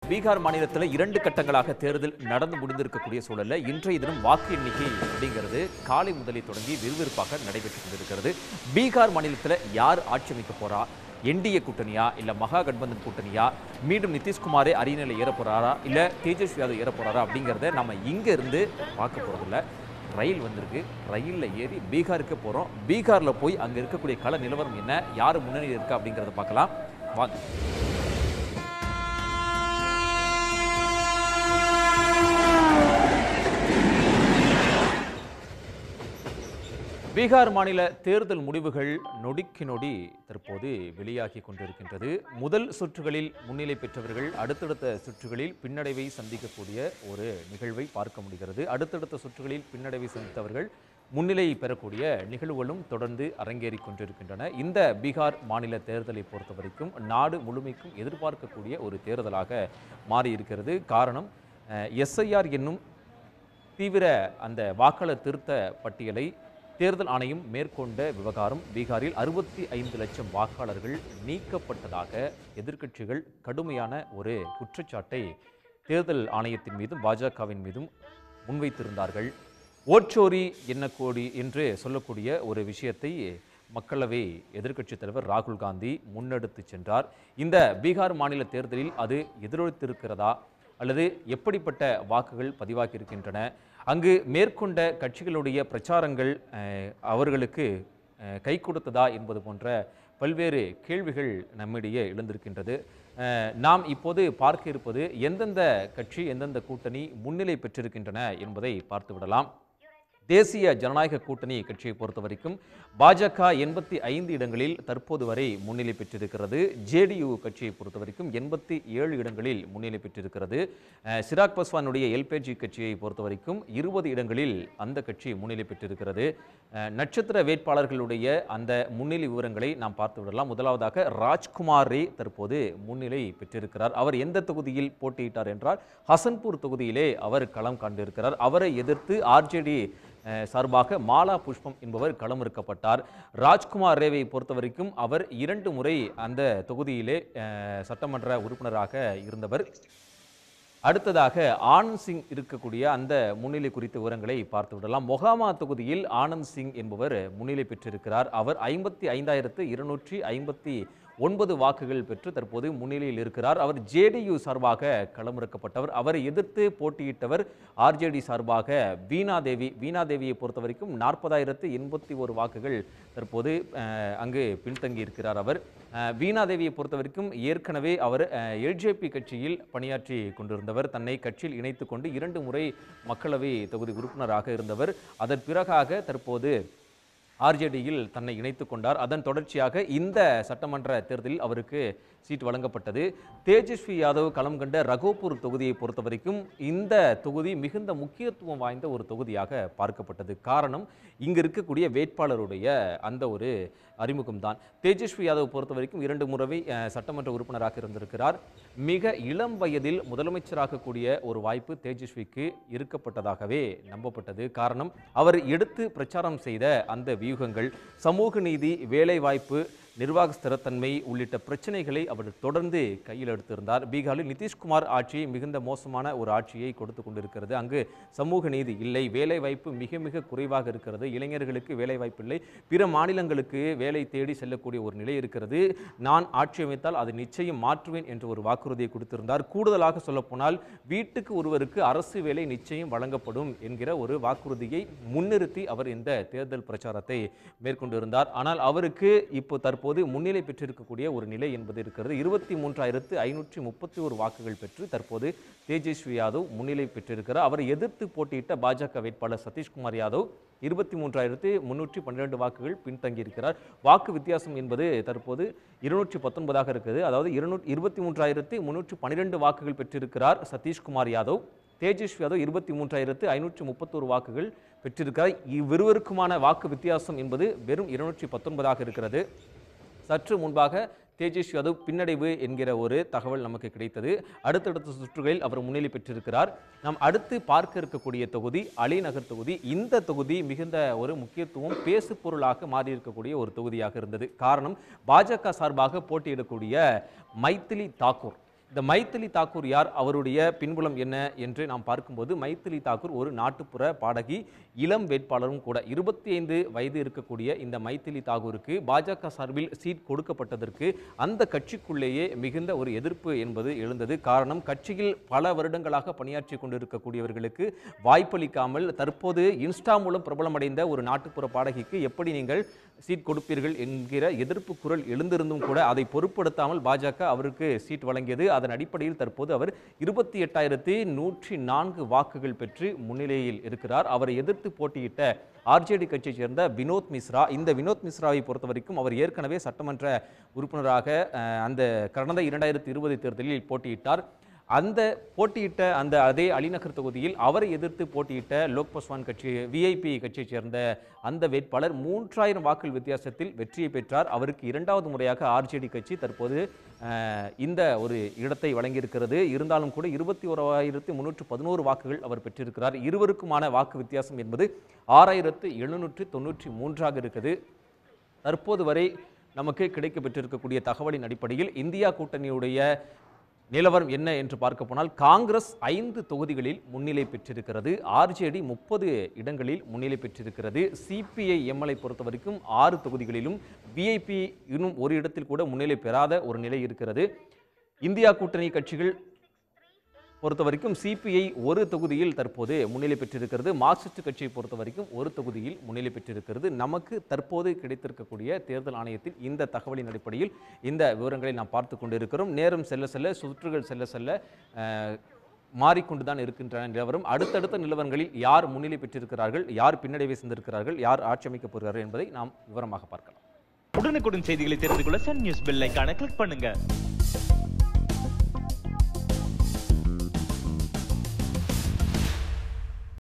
பீகார் மாநிலத்தில் 2 கட்டங்களாக தேர்தல் நடந்து முடிந்திருக்கக்கூடிய சூழல்ல இன்றைய தினம் வாக்கு எண்ணிக்கை அப்படிங்கிறது காலை முதலே தொடங்கி விறுவிறுப்பாக நடைபெற்று கொண்டிருக்கிறது. பீகார் மாநிலத்தில் யார் ஆட்சி அமைக்க போறா? என்டிஏ கூட்டணியா இல்ல மகா கட்பந்தன் கூட்டணியா? மீண்டும் நிதிஷ்குமாரே அரியணையில் ஏற போறாரா இல்ல தேஜஸ்வி யாதவ் ஏற போறாரா அப்படிங்கிறத நம்ம இங்க இருந்து பார்க்க போறதில்ல. ரயில் வந்திருக்கு, ரயிலில் ஏறி பீகாருக்கு போறோம். பீகார்ல போய் அங்க இருக்கக்கூடிய கள நிலவரம் என்ன, யார் முன்னணியில் இருக்கா அப்படிங்கிறத பார்க்கலாம் வாங்க. பீகார் மாநில தேர்தல் முடிவுகள் நொடிக்கு நொடி தற்போது வெளியாகி கொண்டிருக்கின்றது. முதல் சுற்றுகளில் முன்னிலை பெற்றவர்கள் அடுத்தடுத்த சுற்றுகளில் பின்னடைவை சந்திக்கக்கூடிய ஒரு நிகழ்வை பார்க்க முடிகிறது. அடுத்தடுத்த சுற்றுகளில் பின்னடைவை சந்தித்தவர்கள் முன்னிலை பெறக்கூடிய நிகழ்வுகளும் தொடர்ந்து அரங்கேறி கொண்டிருக்கின்றன. இந்த பீகார் மாநில தேர்தலை பொறுத்த வரைக்கும் நாடு முழுமைக்கும் எதிர்பார்க்கக்கூடிய ஒரு தேர்தலாக மாறியிருக்கிறது. காரணம், எஸ்ஐஆர் என்னும் தீவிர அந்த வாக்காளர் திருத்த பட்டியலை தேர்தல் ஆணையம் மேற்கொண்ட விவகாரம். பீகாரில் 65 லட்சம் வாக்காளர்கள் நீக்கப்பட்டதாக எதிர்க்கட்சிகள் கடுமையான ஒரு குற்றச்சாட்டை தேர்தல் ஆணையத்தின் மீதும் பாஜகவின் மீதும் முன்வைத்திருந்தார்கள். ஓட்சோரி எண்ணக்கோடி என்று சொல்லக்கூடிய ஒரு விஷயத்தை மக்களவை எதிர்க்கட்சித் தலைவர் ராகுல் காந்தி முன்னெடுத்து சென்றார். இந்த பீகார் மாநில தேர்தலில் அது எதிரொலித்திருக்கிறதா அல்லது எப்படிப்பட்ட வாக்குகள் பதிவாகி இருக்கின்றன, அங்கு மேற்கொண்ட கட்சிகளுடைய பிரச்சாரங்கள் அவர்களுக்கு கை கொடுத்ததா என்பது போன்ற பல்வேறு கேள்விகள் நம்மிடையே எழுந்திருக்கின்றது. நாம் இப்போது பார்க்க இருப்பது எந்தெந்த கட்சி எந்தெந்த கூட்டணி முன்னிலை பெற்றிருக்கின்றன என்பதை பார்த்துவிடலாம். தேசிய ஜனநாயக கூட்டணி கட்சியை பொறுத்த வரைக்கும் பாஜக 85 இடங்களில் தற்போது வரை முன்னிலை பெற்றிருக்கிறது. ஜேடியு கட்சியை பொறுத்த வரைக்கும் 87 இடங்களில் முன்னிலை பெற்றிருக்கிறது. சிராக் பஸ்வானுடைய எல்பிஜி கட்சியை பொறுத்த வரைக்கும் 20 இடங்களில் அந்த கட்சி முன்னிலை பெற்றிருக்கிறது. நட்சத்திர வேட்பாளர்களுடைய அந்த முன்னிலை விவரங்களை நாம் பார்த்து விடலாம். முதலாவதாக ராஜ்குமார் ரே தற்போது முன்னிலை பெற்றிருக்கிறார். அவர் எந்த தொகுதியில் போட்டியிட்டார் என்றால் ஹசன்பூர் தொகுதியிலே அவர் களம் காண்டிருக்கிறார். அவரை எதிர்த்து ஆர்ஜேடி சார்பாக மாலா புஷ்பம் என்பவர் களமிறக்கப்பட்டார். ராஜ்குமார் ரேவை பொறுத்த வரைக்கும் அவர் 2 முறை அந்த தொகுதியிலே சட்டமன்ற உறுப்பினராக இருந்தவர். அடுத்ததாக ஆனந்த் சிங் இருக்கக்கூடிய அந்த முன்னிலை குறித்த விவரங்களை பார்த்து விடலாம். மொகாமா தொகுதியில் ஆனந்த் சிங் என்பவர் முன்னிலை பெற்றிருக்கிறார். அவர் 55,259 வாக்குகள் பெற்று தற்போது முன்னிலையில் இருக்கிறார். அவர் ஜேடியு சார்பாக களமிறக்கப்பட்டவர். அவரை எதிர்த்து போட்டியிட்டவர் ஆர்ஜேடி சார்பாக வீணா தேவியை பொறுத்த வரைக்கும் 40,081 வாக்குகள் தற்போது அங்கு பின்தங்கி இருக்கிறார். அவர் வீணா தேவியை பொறுத்த வரைக்கும் ஏற்கனவே அவர் எல்ஜேபி கட்சியில் பணியாற்றி கொண்டிருந்தவர். தன்னை கட்சியில் இணைத்து கொண்டு 2 முறை மக்களவை தொகுதி உறுப்பினராக இருந்தவர். அதன் பிறகாக தற்போது ஆர்ஜேடியில் தன்னை இணைத்துக் கொண்டார். அதன் தொடர்ச்சியாக இந்த சட்டமன்ற தேர்தலில் அவருக்கு சீட் வழங்கப்பட்டது. தேஜஸ்வி யாதவ் களம் கண்ட ரகோபூர் தொகுதியை பொறுத்த வரைக்கும் இந்த தொகுதி மிகுந்த முக்கியத்துவம் வாய்ந்த ஒரு தொகுதியாக பார்க்கப்பட்டது. காரணம், இங்கு இருக்கக்கூடிய வேட்பாளருடைய அந்த ஒரு அறிமுகம் தான். தேஜஸ்வி யாதவ் பொறுத்த வரைக்கும் 2 முறை சட்டமன்ற உறுப்பினராக இருந்திருக்கிறார். மிக இளம் வயதில் முதலமைச்சராகக்கூடிய ஒரு வாய்ப்பு தேஜஸ்விக்கு இருக்கப்பட்டதாகவே நம்பப்பட்டது. காரணம், அவர் எடுத்து பிரச்சாரம் செய்த அந்த வியூகங்கள், சமூக நீதி, வேலைவாய்ப்பு, நிர்வாக ஸ்திரத்தன்மை உள்ளிட்ட பிரச்சனைகளை அவர் தொடர்ந்து கையில் எடுத்திருந்தார். பீகாரில் நிதிஷ்குமார் ஆட்சி மிகுந்த மோசமான ஒரு ஆட்சியை கொடுத்து கொண்டிருக்கிறது. அங்கு சமூக நீதி இல்லை, வேலைவாய்ப்பு மிக மிக குறைவாக இருக்கிறது, இளைஞர்களுக்கு வேலைவாய்ப்பு இல்லை, பிற மாநிலங்களுக்கு வேலை தேடி செல்லக்கூடிய ஒரு நிலை இருக்கிறது. நான் ஆட்சி அமைத்தால் அதை நிச்சயம் மாற்றுவேன் என்ற ஒரு வாக்குறுதியை கொடுத்திருந்தார். கூடுதலாக சொல்லப்போனால் வீட்டுக்கு ஒருவருக்கு அரசு வேலை நிச்சயம் வழங்கப்படும் என்கிற ஒரு வாக்குறுதியை முன்னிறுத்தி அவர் இந்த தேர்தல் பிரச்சாரத்தை மேற்கொண்டிருந்தார். ஆனால் அவருக்கு இப்போ தற்போது முன்னிலை பெற்றிருக்கக்கூடிய ஒரு நிலை என்பது இருக்கிறது. 23,531 வாக்குகள் பெற்று தற்போது தேஜஸ்வி யாதவ் முன்னிலை பெற்றிருக்கிறார். அவரை எதிர்த்து போட்டியிட்ட பாஜக வேட்பாளர் சதீஷ்குமார் யாதவ் 23,312 வாக்குகள் பின்தங்கியிருக்கிறார். வாக்கு வித்தியாசம் என்பது தற்போது 219 இருக்குது. அதாவது 23,312 வாக்குகள் பெற்றிருக்கிறார் சதீஷ்குமார் யாதவ். தேஜஸ்வி யாதவ் 23,531 வாக்குகள் பெற்றிருக்கிறார். இவ்விருவருக்குமான வாக்கு வித்தியாசம் என்பது வெறும் 219 இருக்கிறது. சற்று முன்பாக தேஜஸ்வி யாதவ் பின்னடைவு என்கிற ஒரு தகவல் நமக்கு கிடைத்தது. அடுத்தடுத்த சுற்றுகளில் அவர் முன்னிலை பெற்றிருக்கிறார். நாம் அடுத்து பார்க்க இருக்கக்கூடிய தொகுதி அலிநகர் தொகுதி. இந்த தொகுதி மிகுந்த ஒரு முக்கியத்துவம் பேசு பொருளாக மாறியிருக்கக்கூடிய ஒரு தொகுதியாக இருந்தது. காரணம், பாஜக சார்பாக போட்டியிடக்கூடிய மைத்திலி தாக்கூர் இந்த மைதிலி தாக்கூர் யார், அவருடைய பின்புலம் என்ன என்று நாம் பார்க்கும்போது மைதிலி தாக்கூர் ஒரு நாட்டுப்புற பாடகி, இளம் வேட்பாளரும் கூட. 25 வயது இருக்கக்கூடிய இந்த மைதிலி தாக்கூருக்கு பாஜக சார்பில் சீட் கொடுக்கப்பட்டதற்கு அந்த கட்சிக்குள்ளேயே மிகுந்த ஒரு எதிர்ப்பு என்பது எழுந்தது. காரணம், கட்சியில் பல வருடங்களாக பணியாற்றி கொண்டிருக்கக்கூடியவர்களுக்கு வாய்ப்பளிக்காமல் தற்போது இன்ஸ்டா மூலம் பிரபலமடைந்த ஒரு நாட்டுப்புற பாடகிக்கு எப்படி நீங்கள் சீட் கொடுப்பீர்கள் என்கிற எதிர்ப்பு குரல் எழுந்திருந்தும் கூட அதை பொருட்படுத்தாமல் பாஜக அவருக்கு சீட் வழங்கியது. அதன் அடிப்படையில் தற்போது அவர் 28,104 வாக்குகள் பெற்று முன்னிலையில் இருக்கிறார். அவரை எதிர்த்து போட்டியிட்ட ஆர்ஜேடி கட்சியைச் சேர்ந்த வினோத் மிஸ்ரா, இந்த வினோத் மிஸ்ராவை பொறுத்தவரைக்கும் அவர் ஏற்கனவே சட்டமன்ற உறுப்பினராக அந்த கடந்த 2020 தேர்தலில் போட்டியிட்டார். அந்த போட்டியிட்ட அதே அலிநகர் தொகுதியில் அவரை எதிர்த்து போட்டியிட்ட லோக் பஸ்வான் கட்சி, விஐபி கட்சியைச் சேர்ந்த அந்த வேட்பாளர் 3000 வாக்குகள் வித்தியாசத்தில் வெற்றியை பெற்றார். அவருக்கு இரண்டாவது முறையாக ஆர்ஜேடி கட்சி தற்போது இந்த ஒரு இடத்தை வழங்கியிருக்கிறது. இருந்தாலும் கூட 21,311 வாக்குகள் அவர் பெற்றிருக்கிறார். இருவருக்குமான வாக்கு வித்தியாசம் என்பது 6,793 இருக்குது. தற்போது வரை நமக்கு கிடைக்கப்பெற்றிருக்கக்கூடிய தகவலின் அடிப்படையில் இந்தியா கூட்டணியுடைய நிலவரம் என்ன என்று பார்க்க போனால், காங்கிரஸ் 5 தொகுதிகளில் முன்னிலை பெற்றிருக்கிறது. ஆர்ஜேடி 30 இடங்களில் முன்னிலை பெற்றிருக்கிறது. சிபிஐ எம்எல்ஐ பொறுத்தவரைக்கும் 6 தொகுதிகளிலும், விஐபி இன்னும் ஒரு இடத்தில் கூட முன்னிலை பெறாத ஒரு நிலை இருக்கிறது. இந்தியா கூட்டணி கட்சிகள் பொறுத்தவரைக்கும் சிபிஐ ஒரு தொகுதியில் தற்போது முன்னிலை பெற்றிருக்கிறது. மார்க்சிஸ்ட் கட்சியை பொறுத்தவரைக்கும் ஒரு தொகுதியில் முன்னிலை பெற்றிருக்கிறது. நமக்கு தற்போது கிடைத்திருக்கக்கூடிய தேர்தல் ஆணையத்தில் இந்த தகவலின் அடிப்படையில் இந்த விவரங்களை நாம் பார்த்து கொண்டிருக்கிறோம். நேரம் செல்ல செல்ல, சுற்றுகள் செல்ல செல்ல மாறிக்கொண்டுதான் இருக்கின்றன நிலவரம். அடுத்தடுத்த நிலவரங்களில் யார் முன்னிலை பெற்றிருக்கிறார்கள், யார் பின்னடைவை சந்திருக்கிறார்கள், யார் ஆட்சி அமைக்கப் போகிறார்கள் என்பதை நாம் விவரமாக பார்க்கலாம். உடனுக்குடன் செய்திகளை தெரிந்து கொள்ள சன் நியூஸ் பெல் ஐகானை கிளிக் பண்ணுங்க.